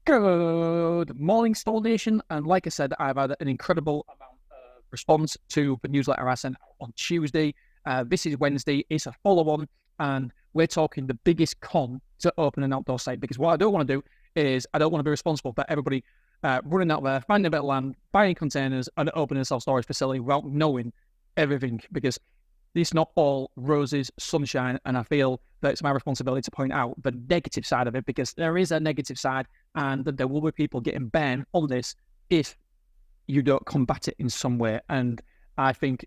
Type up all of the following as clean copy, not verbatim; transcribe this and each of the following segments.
Good morning, Stall Nation. And like I said, I've had an incredible amount of response to the newsletter I sent out on Tuesday. This is Wednesday. It's a follow-on, and we're talking the biggest con to open an outdoor site. Because what I don't want to do is I don't want to be responsible for everybody running out there, finding a bit of land, buying containers, and opening a self-storage facility without knowing everything. Because it's not all roses, sunshine, and I feel that it's my responsibility to point out the negative side of it, because there is a negative side, and that there will be people getting banned on this if you don't combat it in some way. And I think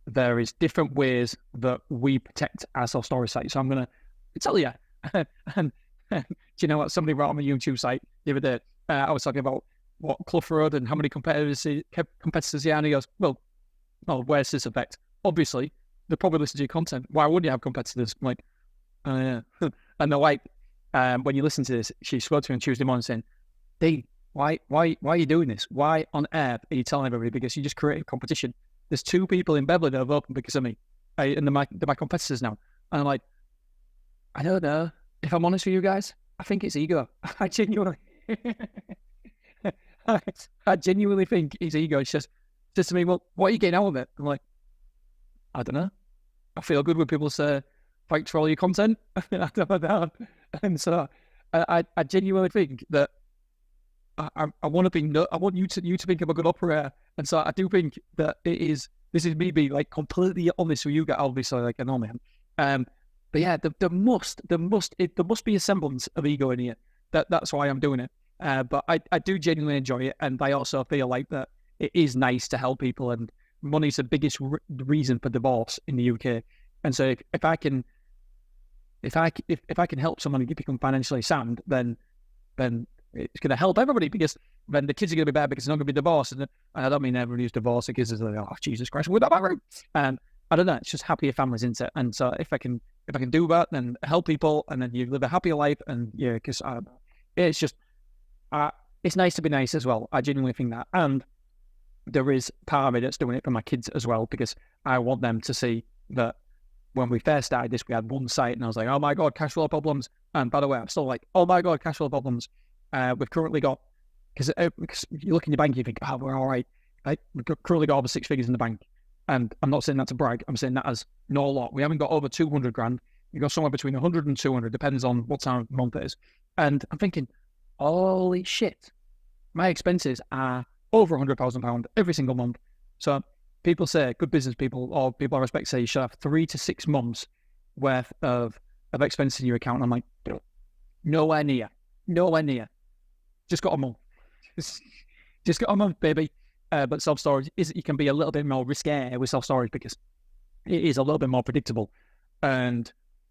there is different ways that we protect our self-storage site. So I'm going to tell you, and do you know what? Somebody wrote on my YouTube site the other day, I was talking about what Clough Road and how many competitors he are, and he goes, well, where's this effect? Obviously, they probably listen to your content. Why wouldn't you have competitors? I'm like, oh yeah. And the wife, when you listen to this, she spoke to me on Tuesday morning saying, Dean, why are you doing this? Why on earth are you telling everybody? Because you just created competition. There's 2 people in Beverly that have opened because of me, and they're my competitors now. And I'm like, I don't know. If I'm honest with you guys, I think it's ego. I genuinely think it's ego. It's just says to me, well, what are you getting out of it? I'm like, I don't know. I feel good when people say, thanks for all your content. I don't know. And so I genuinely think that I want you to think I'm a good operator. And so I do think that this is me being like completely honest with you guys, obviously, like I know, man. But yeah, there must be a semblance of ego in here. That's why I'm doing it. But I do genuinely enjoy it, and I also feel like that it is nice to help people, and money's the biggest reason for divorce in the UK. And so if I can help someone become financially sound, then it's going to help everybody, because then the kids are going to be better because they're not going to be divorced. And I don't mean everyone who's divorced, the kids are like, oh, Jesus Christ, with that room. And I don't know, it's just happier families, isn't it? And so if I can do that, then help people, and then you live a happier life. And yeah, because it's just, it's nice to be nice as well. I genuinely think that. And there is part of me that's doing it for my kids as well, because I want them to see that when we first started this, we had one site, and I was like, oh my God, cash flow problems. And by the way, I'm still like, oh my God, cash flow problems. We've currently got, because you look in your bank, you think, oh, we're all right. We've currently got over 6 figures in the bank. And I'm not saying that to brag. I'm saying that as no lot. We haven't got over 200 grand. We've got somewhere between 100 and 200, depends on what time of month it is. And I'm thinking, holy shit, my expenses are over £100,000 every single month. So people say, good business people, or people I respect, say you should have 3 to 6 months worth of expenses in your account. And I'm like, nowhere near. Just got a month. Just got a month, baby. But self-storage you can be a little bit more risque with self-storage, because it is a little bit more predictable. And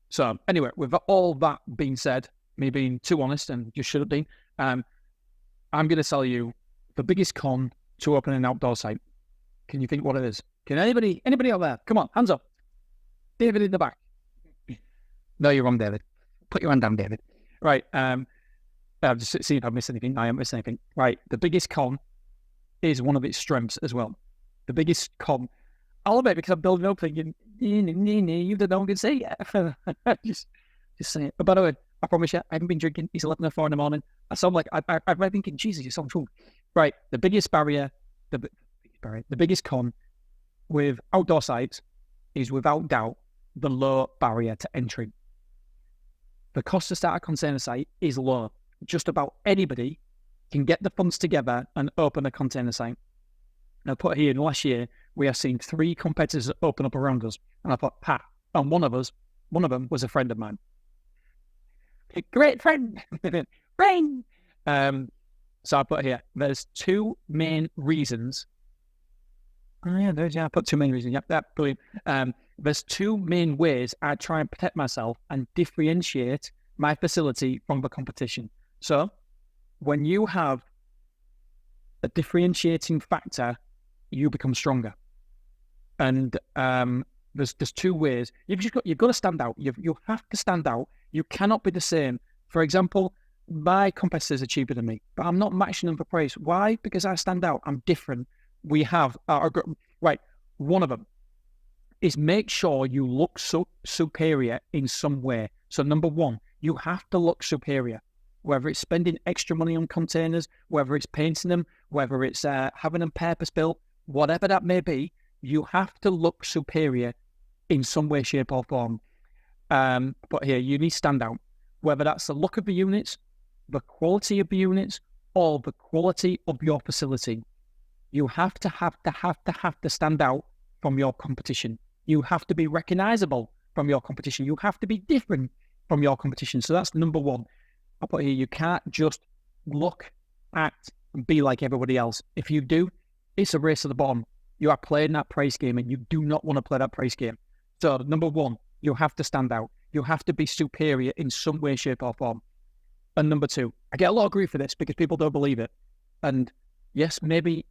so anyway, with all that being said, me being too honest and just should have been, I'm going to tell you the biggest con to open an outdoor site. Can you think what it is? Can anybody out there? Come on, hands up. David in the back. No, you're wrong, David. Put your hand down, David. Right. Just see if I've missed anything. I haven't missed anything. Right. The biggest con is one of its strengths as well. The biggest con, I'll admit, because I'm building up thinking, you don't know what I can say yet. just say it. But by the way, I promise you, I haven't been drinking. It's 11:04 in the morning. I sound like I'm thinking, Jesus, you sound full. Right. The biggest barrier, the biggest con with outdoor sites is without doubt the low barrier to entry. The cost to start a container site is low. Just about anybody can get the funds together and open a container site. Now, put here, in the last year, we have seen 3 competitors open up around us. And I thought, and one of them was a friend of mine. A great friend. Friend. So I put here, there's 2 main reasons. Oh yeah, I put 2 main reasons. Yep, that brilliant. There's 2 main ways I try and protect myself and differentiate my facility from the competition. So when you have a differentiating factor, you become stronger. And there's 2 ways. You've got to stand out. You have to stand out. You cannot be the same. For example, my competitors are cheaper than me, but I'm not matching them for price. Why? Because I stand out. I'm different. We have right. One of them is make sure you look superior in some way. So number 1, you have to look superior. whether it's spending extra money on containers, whether it's painting them, whether it's having them purpose built, whatever that may be, you have to look superior in some way, shape, or form. But here, you need to stand out, whether that's the look of the units, the quality of the units, or the quality of your facility. You have to stand out from your competition. You have to be recognizable from your competition. You have to be different from your competition. So that's number one. I put here, you can't just look, act, and be like everybody else. If you do, it's a race to the bottom. You are playing that price game, and you do not want to play that price game. So number one, you have to stand out. You have to be superior in some way, shape, or form. And number two, I get a lot of grief for this because people don't believe it. And yes, maybe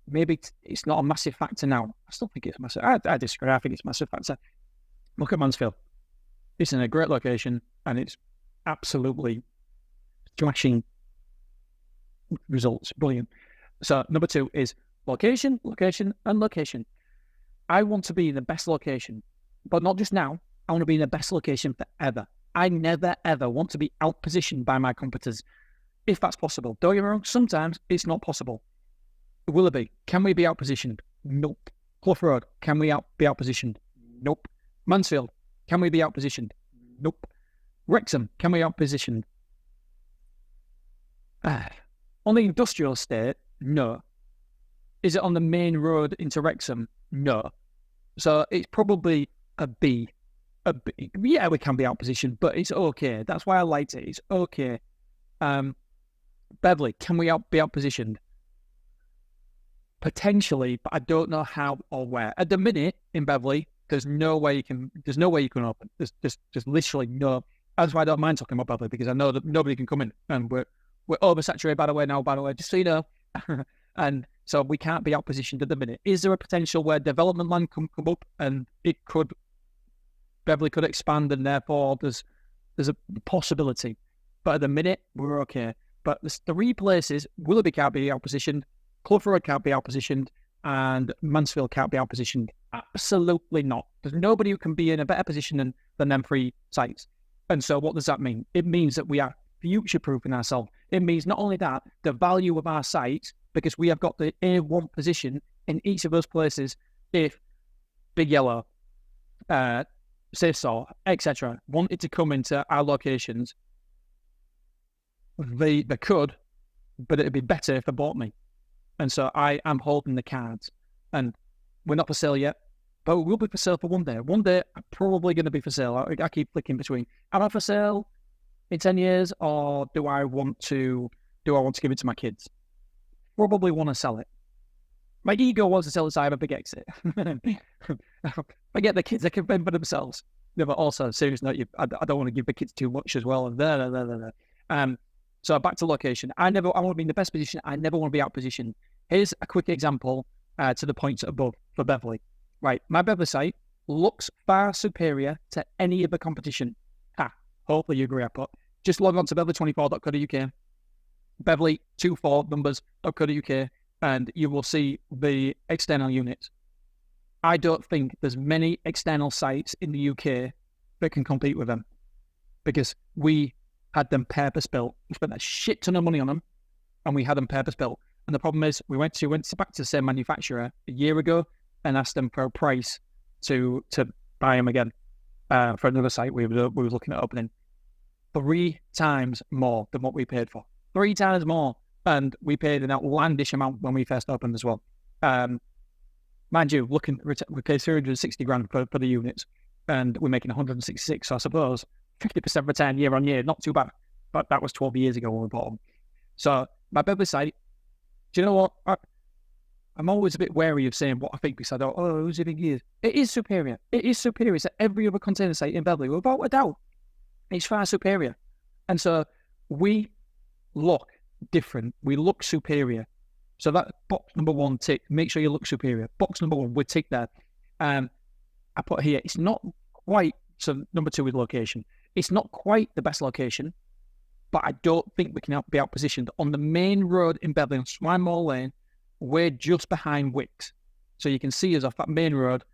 it's not a massive factor now. I still think it's massive. I disagree. I think it's a massive factor. Look at Mansfield. It's in a great location, and it's absolutely smashing results. Brilliant. So number two is location, location, and location. I want to be in the best location, but not just now. I want to be in the best location forever. I never, ever want to be outpositioned by my competitors, if that's possible. Don't get me wrong, sometimes it's not possible. Willoughby, can we be outpositioned? Nope. Clough Road, can we be outpositioned? Nope. Mansfield, can we be outpositioned? Nope. Wrexham, can we outpositioned? On the industrial estate, no. Is it on the main road into Wrexham? No. So it's probably a B. Yeah, we can be outpositioned, but it's okay. That's why I liked it. It's okay. Beverley, can we be outpositioned? Potentially, but I don't know how or where. At the minute in Beverley, there's no way you can open. There's just literally no. That's why I don't mind talking about Beverley, because I know that nobody can come in, and we're oversaturated by the way, just so you know. And so we can't be outpositioned at the minute. Is there a potential where development land can come up and Beverley could expand, and therefore there's a possibility. But at the minute, we're okay. But there's three places: Willoughby can't be outpositioned, Clough Road can't be outpositioned, and Mansfield can't be outpositioned. Absolutely not. There's nobody who can be in a better position than them three sites. And so what does that mean? It means that we are future-proofing ourselves. It means not only that, the value of our sites, because we have got the A1 position in each of those places. If Big Yellow, Safe etc., wanted to come into our locations, they could, but it'd be better if they bought me. And so I am holding the cards, and we're not for sale yet, but we will be for sale for one day. One day, I'm probably going to be for sale. I keep flicking between, am I for sale in 10 years, or do I want to give it to my kids? Probably want to sell it. My ego wants to sell it, so I have a big exit. I get the kids, they can fend for themselves. No, but also, serious note, I don't want to give the kids too much as well. So back to location. I want to be in the best position. I never want to be out positioned. Here's a quick example to the points above for Beverley. Right, my Beverley site looks far superior to any other competition. Hopefully you agree. Just log on to beverley24.co.uk, beverley24numbers.co.uk, and you will see the external units. I don't think there's many external sites in the UK that can compete with them, because we had them purpose built. We spent a shit ton of money on them, and we had them purpose built. And the problem is, we went back to the same manufacturer a year ago and asked them for a price to buy them again for another site we were looking at opening. 3 times more than what we paid for. 3 times more. And we paid an outlandish amount when we first opened as well. Mind you, we paid 360 grand for the units, and we're making 166. So I suppose 50% return year on year, not too bad. But that was 12 years ago when we bought them. So my Beverley site, do you know what? I'm always a bit wary of saying what I think, because I don't, who's it is? It is superior. It is superior to every other container site in Beverley, without a doubt. It's far superior. And so we look different. We look superior. So that box number 1 tick, make sure you look superior. Box number 1, we tick there. I put here, it's not quite, so number 2 is location. It's not quite the best location, but I don't think we can be outpositioned. On the main road in Beverley, on Swinemore Lane, we're just behind Wicks. So you can see us off that main road.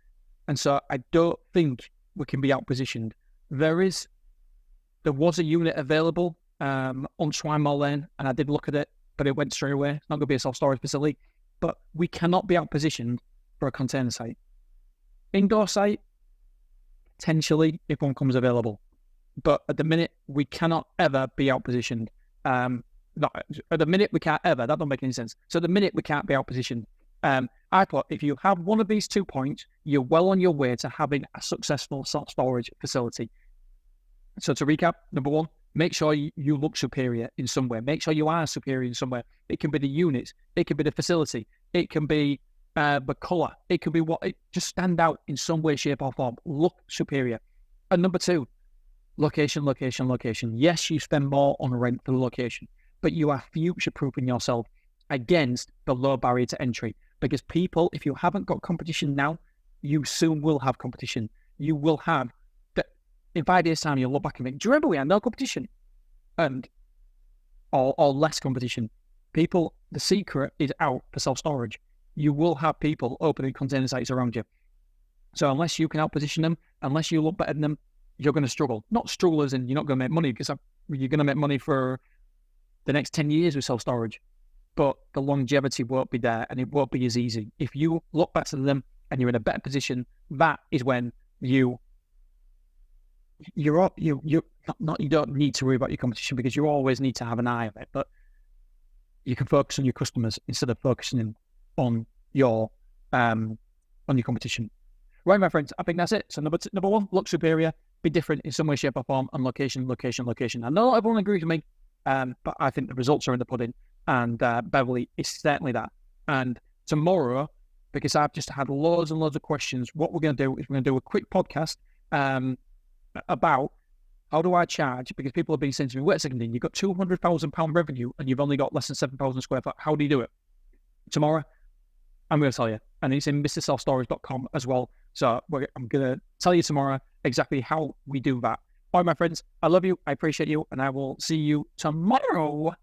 And so I don't think we can be outpositioned. There was a unit available on Swinemore Lane, and I did look at it, but it went straight away. It's not going to be a self-storage facility. But we cannot be out-positioned for a container site. Indoor site, potentially, if one comes available. But at the minute, we cannot ever be out-positioned. At the minute, we can't ever. That don't make any sense. So at the minute, we can't be out-positioned. I thought if you have one of these 2 points, you're well on your way to having a successful self-storage facility. So to recap, number one, make sure you look superior in some way. Make sure you are superior in some way. It can be the units. It can be the facility. It can be the colour. It can be just stand out in some way, shape or form. Look superior. And number two, location, location, location. Yes, you spend more on rent for the location, but you are future-proofing yourself against the low barrier to entry. Because people, if you haven't got competition now, you soon will have competition. You will have in 5 years' time, you'll look back and think, do you remember we had no competition? Or less competition. People, the secret is out for self-storage. You will have people opening container sites around you. So unless you can out-position them, unless you look better than them, you're going to struggle. Not struggle as in you're not going to make money, because you're going to make money for the next 10 years with self-storage. But the longevity won't be there, and it won't be as easy. If you look better than them and you're in a better position, that is when you don't need to worry about your competition, because you always need to have an eye on it. But you can focus on your customers instead of focusing on your competition. Right, my friends, I think that's it. So number one, look superior, be different in some way, shape or form, and location, location, location. I know not everyone agrees with me, but I think the results are in the pudding, and Beverly is certainly that. And tomorrow, because I've just had loads and loads of questions, what we're going to do is we're going to do a quick podcast about how do I charge, because people have been saying to me, wait a second, you've got £200,000 revenue and you've only got less than 7,000 square foot. How do you do it? Tomorrow, I'm going to tell you. And it's in mrselfstorage.com as well. So I'm going to tell you tomorrow exactly how we do that. All right, my friends, I love you. I appreciate you. And I will see you tomorrow.